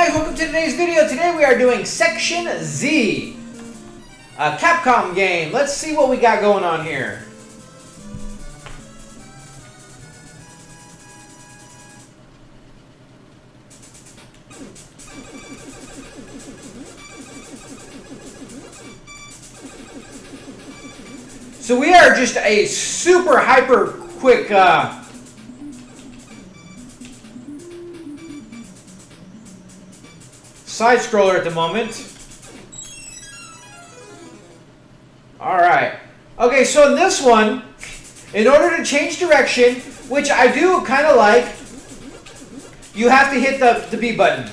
guys, welcome to today's video. Today we are doing Section Z, a Capcom game. Let's see what we got going on here. So we are just a super hyper quick side scroller at the moment. Alright. Okay, so in this one, in order to change direction, which I do kind of like, you have to hit the B button.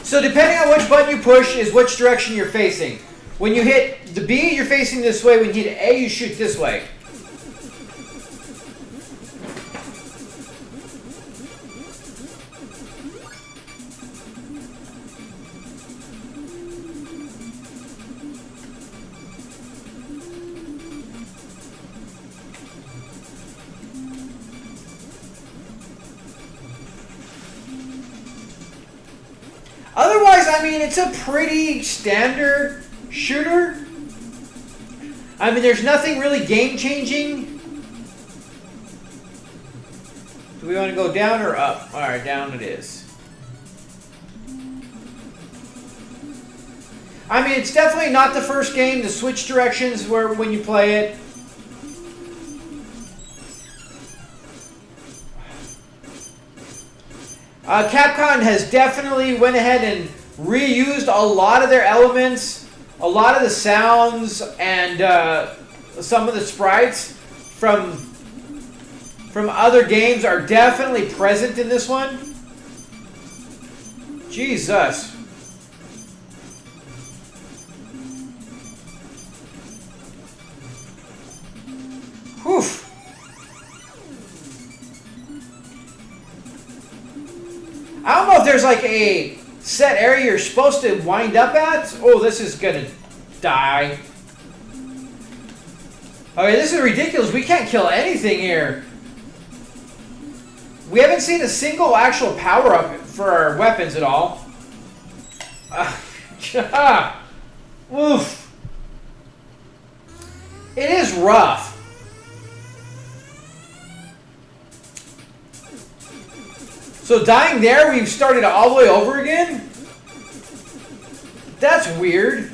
So depending on which button you push is which direction you're facing. When you hit the B, you're facing this way. When you hit A, you shoot this way. Otherwise, I mean, it's a pretty standard shooter. I mean, there's nothing really game-changing. Do we want to go down or up? Alright, down it is. I mean, it's definitely not the first game to switch directions when you play it. Capcom has definitely went ahead and reused a lot of their elements, a lot of the sounds, and some of the sprites from other games are definitely present in this one. Jesus. Whew. I don't know if there's like a set area you're supposed to wind up at. Oh, this is gonna die. Okay, this is ridiculous. We can't kill anything here. We haven't seen a single actual power-up for our weapons at all. Oof. It is rough. So dying there, we've started all the way over again? That's weird.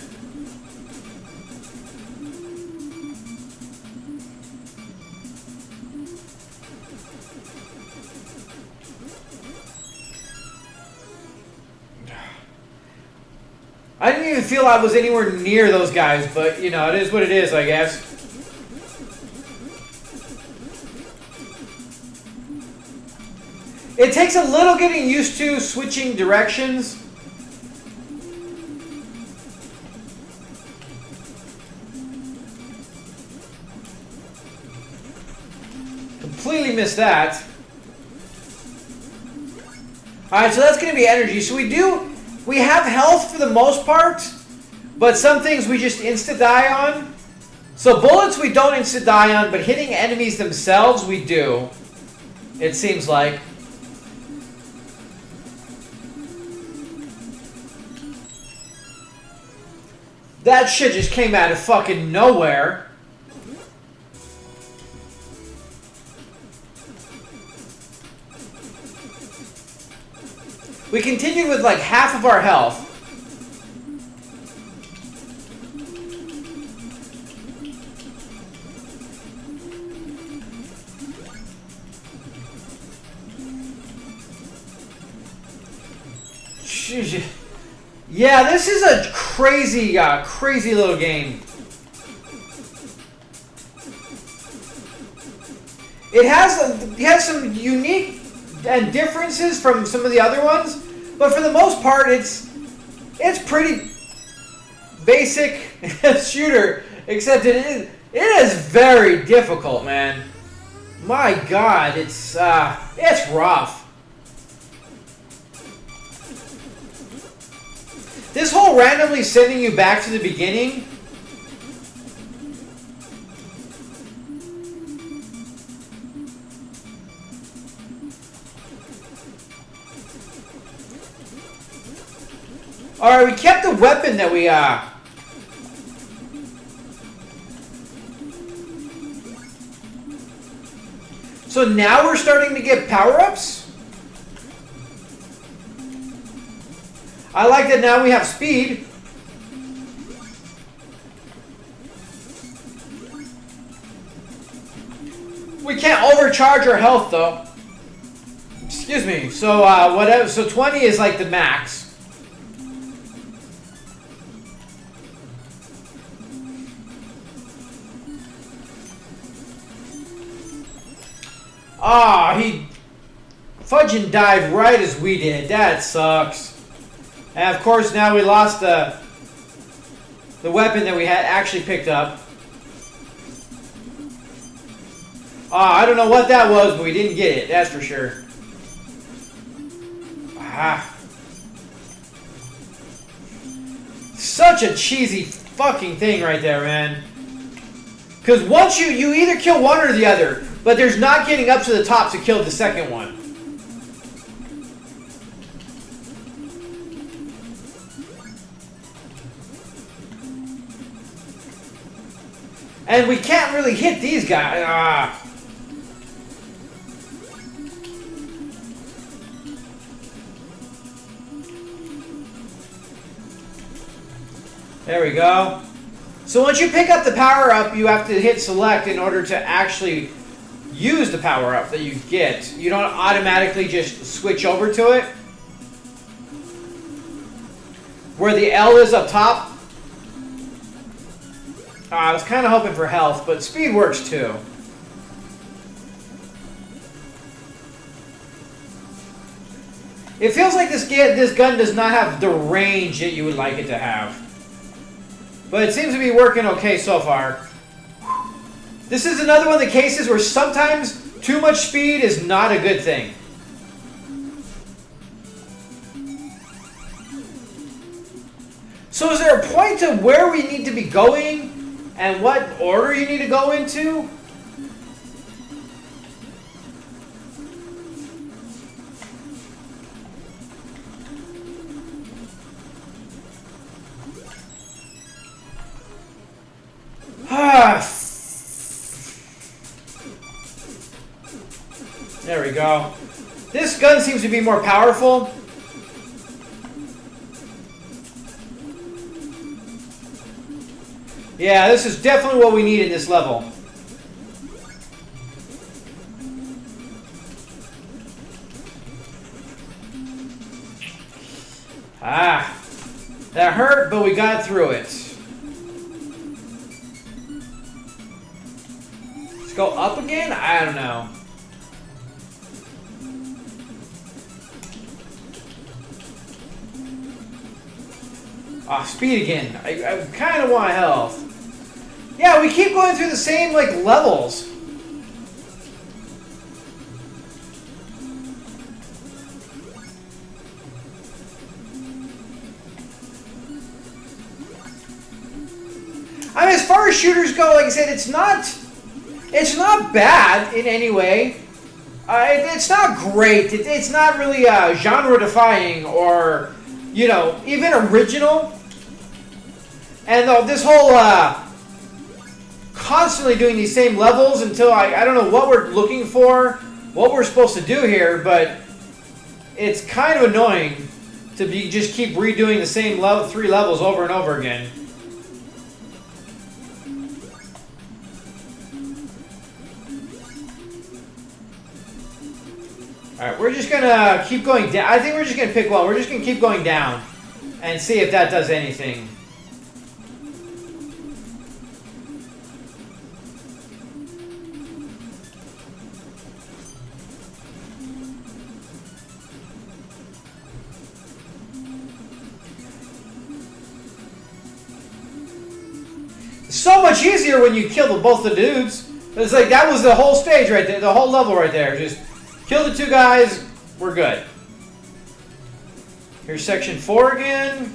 I didn't even feel I was anywhere near those guys, but, you know, it is what it is, I guess. It takes a little getting used to switching directions. Completely missed that. Alright, so that's going to be energy. So we have health for the most part, but some things we just insta-die on. So bullets we don't insta-die on, but hitting enemies themselves we do. It seems like. That shit just came out of fucking nowhere. We continued with like half of our health. Yeah, this is a crazy, crazy little game. It has some unique and differences from some of the other ones, but for the most part, it's pretty basic shooter. Except it is very difficult, man. My God, it's rough. This whole randomly sending you back to the beginning. Alright, we kept the weapon that we, So now we're starting to get power-ups? I like that now we have speed. We can't overcharge our health, though. Excuse me. So, whatever. So 20 is like the max. Ah, he fudging died right as we did. That sucks. And of course, now we lost the weapon that we had actually picked up. I don't know what that was, but we didn't get it. That's for sure. Ah. Such a cheesy fucking thing right there, man. Because once you either kill one or the other, but there's not getting up to the top to kill the second one. And we can't really hit these guys. Ah. There we go. So once you pick up the power-up, you have to hit select in order to actually use the power-up that you get. You don't automatically just switch over to it. Where the L is up top. I was kind of hoping for health, but speed works too. It feels like this gun does not have the range that you would like it to have. But it seems to be working okay so far. This is another one of the cases where sometimes too much speed is not a good thing. So is there a point to where we need to be going and what order you need to go into? There we go. This gun seems to be more powerful. Yeah, this is definitely what we need in this level. Ah, that hurt, but we got through it. Let's go up again? I don't know. Ah, speed again. I kind of want health. Yeah, we keep going through the same, like, levels. I mean, as far as shooters go, like I said, it's not bad in any way. It's not great. It's not really genre-defying or, you know, even original. And this whole constantly doing these same levels until I don't know what we're looking for, what we're supposed to do here, but it's kind of annoying to just keep redoing the same 3 levels over and over again. Alright, we're just gonna keep going down. I think we're just gonna pick one. We're just gonna keep going down and see if that does anything. So much easier when you kill both the dudes. It's like that was the whole stage right there, the whole level right there. Just kill the 2 guys, we're good. Here's section 4 again.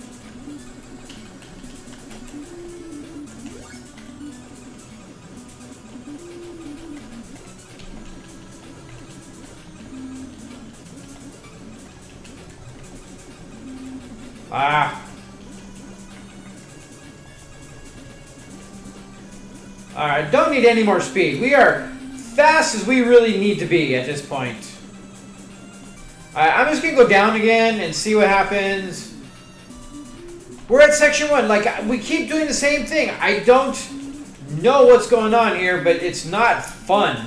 Ah. Alright, don't need any more speed. We are fast as we really need to be at this point. Alright, I'm just gonna go down again and see what happens. We're at section 1. Like, we keep doing the same thing. I don't know what's going on here, but it's not fun.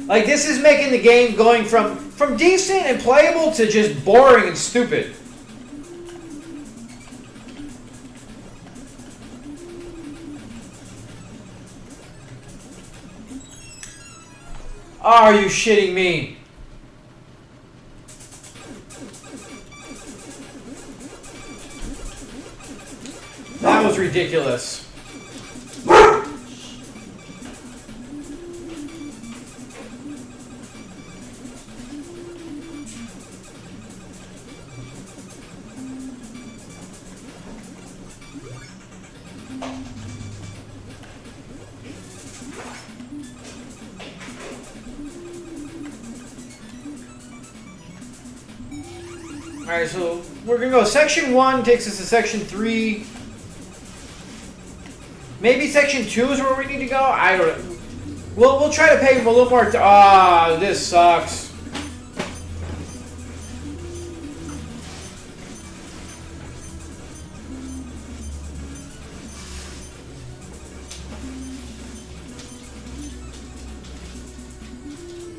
Like, this is making the game going from decent and playable to just boring and stupid. Are you shitting me? That was ridiculous. Alright, so we're gonna go section 1 takes us to section 3. Maybe section 2 is where we need to go? I don't know. We'll try to pay a little more. This sucks.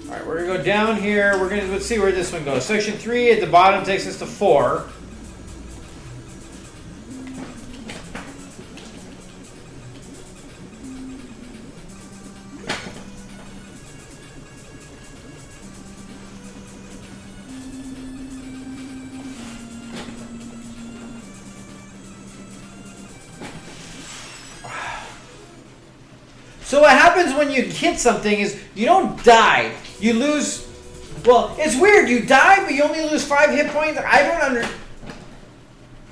Alright, we're gonna go down here. Let's see where this one goes. Section 3 at the bottom takes us to 4. So what happens when you hit something is you don't die. You lose... Well, it's weird. You die, but you only lose 5 hit points. I don't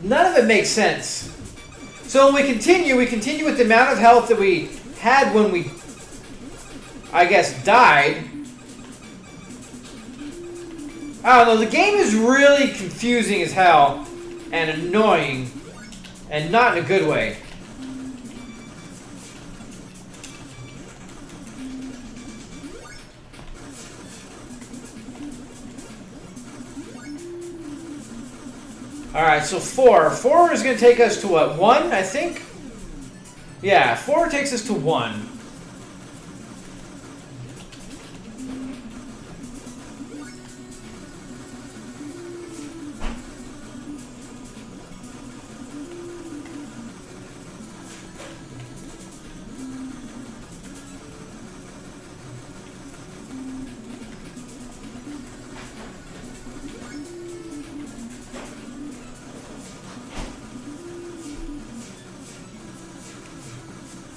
None of it makes sense. So when we continue with the amount of health that we had when we, I guess, died. I don't know. The game is really confusing as hell and annoying and not in a good way. Alright, so 4. 4 is going to take us to what? 1, I think? Yeah, 4 takes us to 1.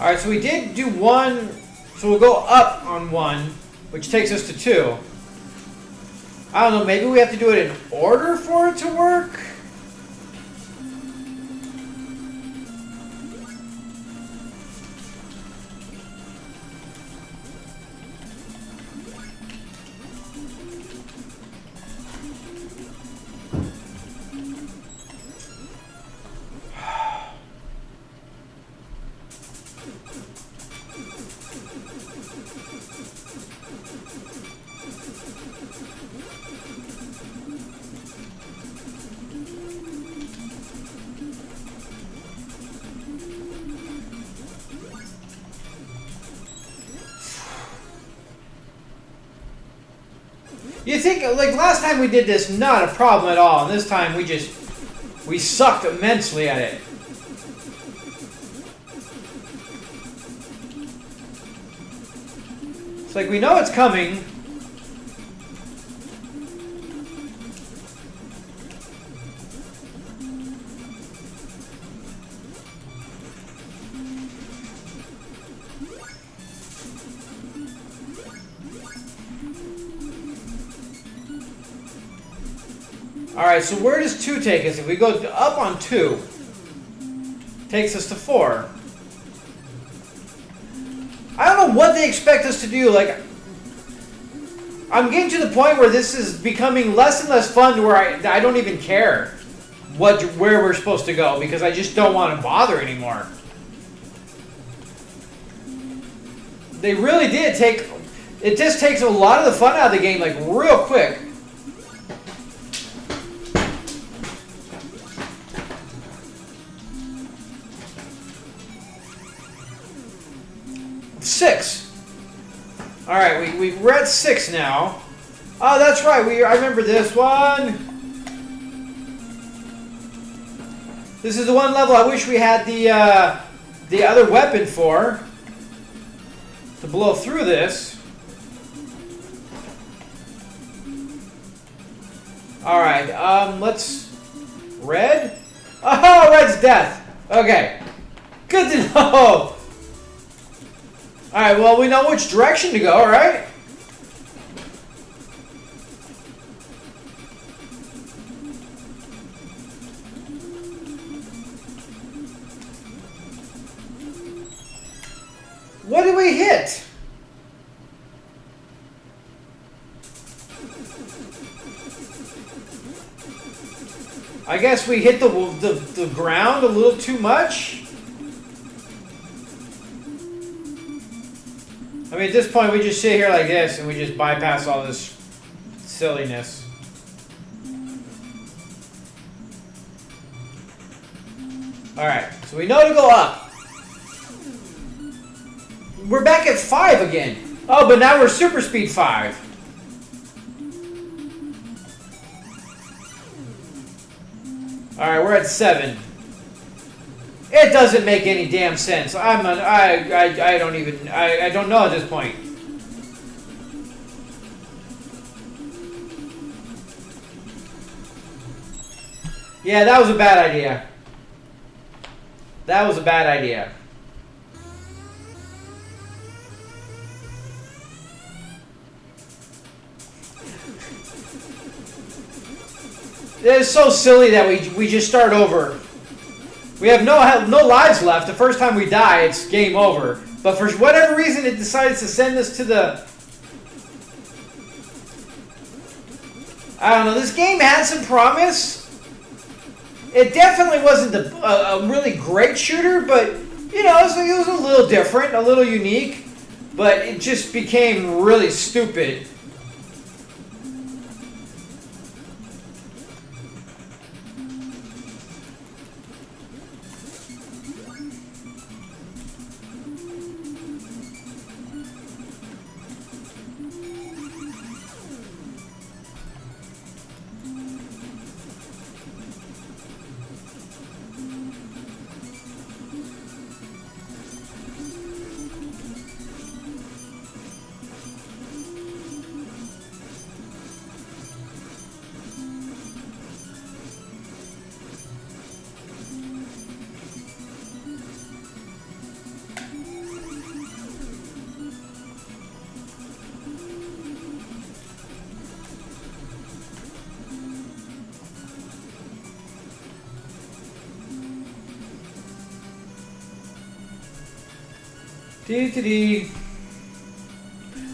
Alright, so we did do 1, so we'll go up on 1, which takes us to 2. I don't know, maybe we have to do it in order for it to work? You think, like last time we did this, not a problem at all, and this time we sucked immensely at it. It's like we know it's coming. Alright, so where does 2 take us? If we go up on 2, takes us to 4. I don't know what they expect us to do. Like, I'm getting to the point where this is becoming less and less fun to where I don't even care where we're supposed to go because I just don't want to bother anymore. They really did take... It just takes a lot of the fun out of the game, like, real quick. Six. All right, we're at 6 now. Oh, that's right. I remember this one. This is the one level I wish we had the other weapon for to blow through this. All right. Let's red. Oh, red's death. Okay. Good to know. Alright, well, we know which direction to go, right? What did we hit? I guess we hit the ground a little too much. I mean, at this point, we just sit here like this, and we just bypass all this silliness. Alright, so we know to go up. We're back at 5 again. Oh, but now we're super speed 5. Alright, we're at 7. It doesn't make any damn sense. I don't know at this point. Yeah, that was a bad idea. That was a bad idea. It is so silly that we just start over. We have no lives left. The first time we die, it's game over. But for whatever reason, it decides to send us to the... I don't know. This game had some promise. It definitely wasn't a really great shooter, but, you know, it was a little different, a little unique. But it just became really stupid.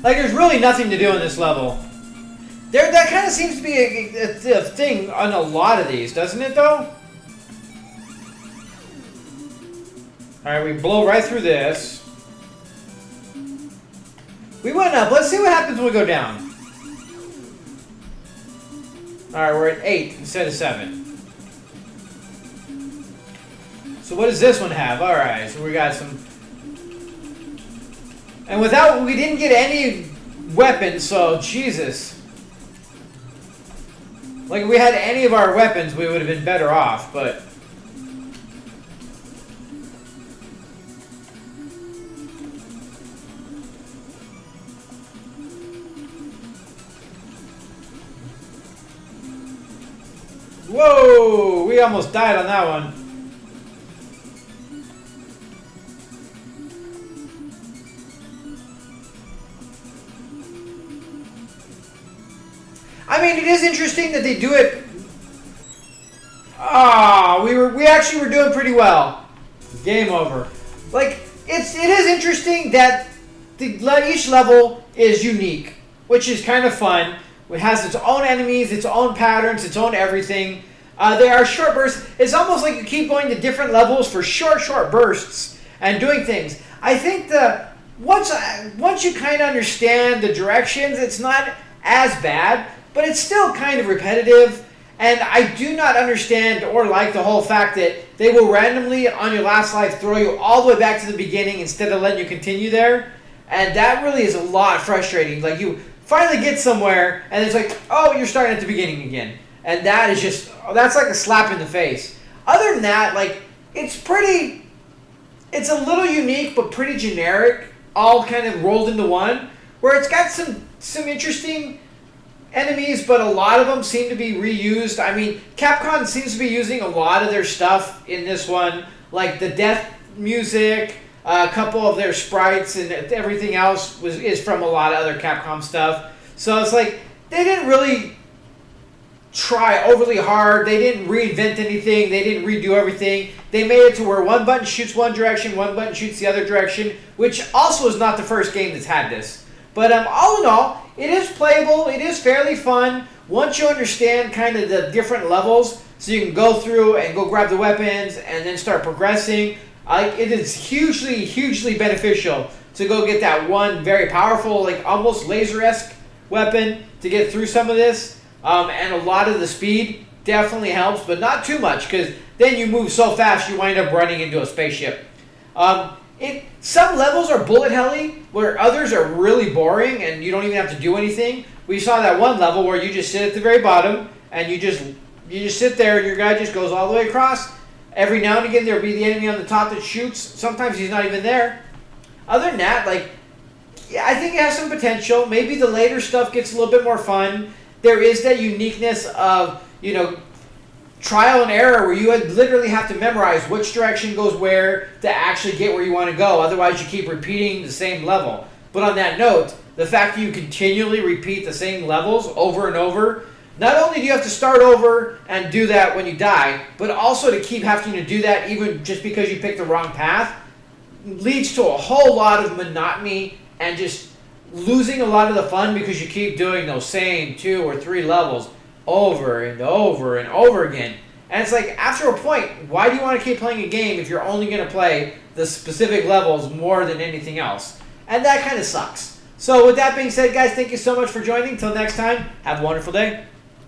Like, there's really nothing to do in this level. That kind of seems to be a thing on a lot of these, doesn't it, though? Alright, we blow right through this. We went up. Let's see what happens when we go down. Alright, we're at 8 instead of 7. So what does this one have? Alright, so we got some... And we didn't get any weapons, so Jesus. Like, if we had any of our weapons, we would have been better off, but... Whoa! We almost died on that one. I mean, it is interesting that they do it. Ah, we actually were doing pretty well. Game over. Like, it is interesting that each level is unique, which is kind of fun. It has its own enemies, its own patterns, its own everything. They are short bursts. It's almost like you keep going to different levels for short bursts and doing things. I think once you kind of understand the directions, it's not as bad, but it's still kind of repetitive. And I do not understand or like the whole fact that they will randomly, on your last life, throw you all the way back to the beginning instead of letting you continue there. And that really is a lot frustrating. Like, you finally get somewhere, and it's like, oh, you're starting at the beginning again. And that is just, that's like a slap in the face. Other than that, like, it's a little unique, but pretty generic, all kind of rolled into one, where it's got some interesting enemies, but a lot of them seem to be reused. I mean, Capcom seems to be using a lot of their stuff in this one, like the death music, a couple of their sprites, and everything else is from a lot of other Capcom stuff. So it's like, they didn't really try overly hard. They didn't reinvent anything. They didn't redo everything. They made it to where one button shoots one direction, one button shoots the other direction, which also is not the first game that's had this. But all in all, it is playable. It is fairly fun once you understand kind of the different levels, so you can go through and go grab the weapons and then start progressing. It is hugely beneficial to go get that one very powerful, like almost laser-esque weapon to get through some of this. And a lot of the speed definitely helps, but not too much, because then you move so fast you wind up running into a spaceship. Some levels are bullet helly, where others are really boring and you don't even have to do anything. We saw that one level where you just sit at the very bottom and you just sit there and your guy just goes all the way across. Every now and again there'll be the enemy on the top that shoots. Sometimes he's not even there. Other than that, like, yeah, I think it has some potential. Maybe the later stuff gets a little bit more fun. There is that uniqueness of, trial and error, where you literally have to memorize which direction goes where to actually get where you want to go. Otherwise, you keep repeating the same level. But on that note, the fact that you continually repeat the same levels over and over, not only do you have to start over and do that when you die, but also to keep having to do that even just because you picked the wrong path, leads to a whole lot of monotony and just losing a lot of the fun, because you keep doing those same 2 or 3 levels over and over and over again. And it's like, after a point, why do you want to keep playing a game if you're only going to play the specific levels more than anything else? And that kind of sucks. So with that being said, guys, thank you so much for joining. Until next time, have a wonderful day.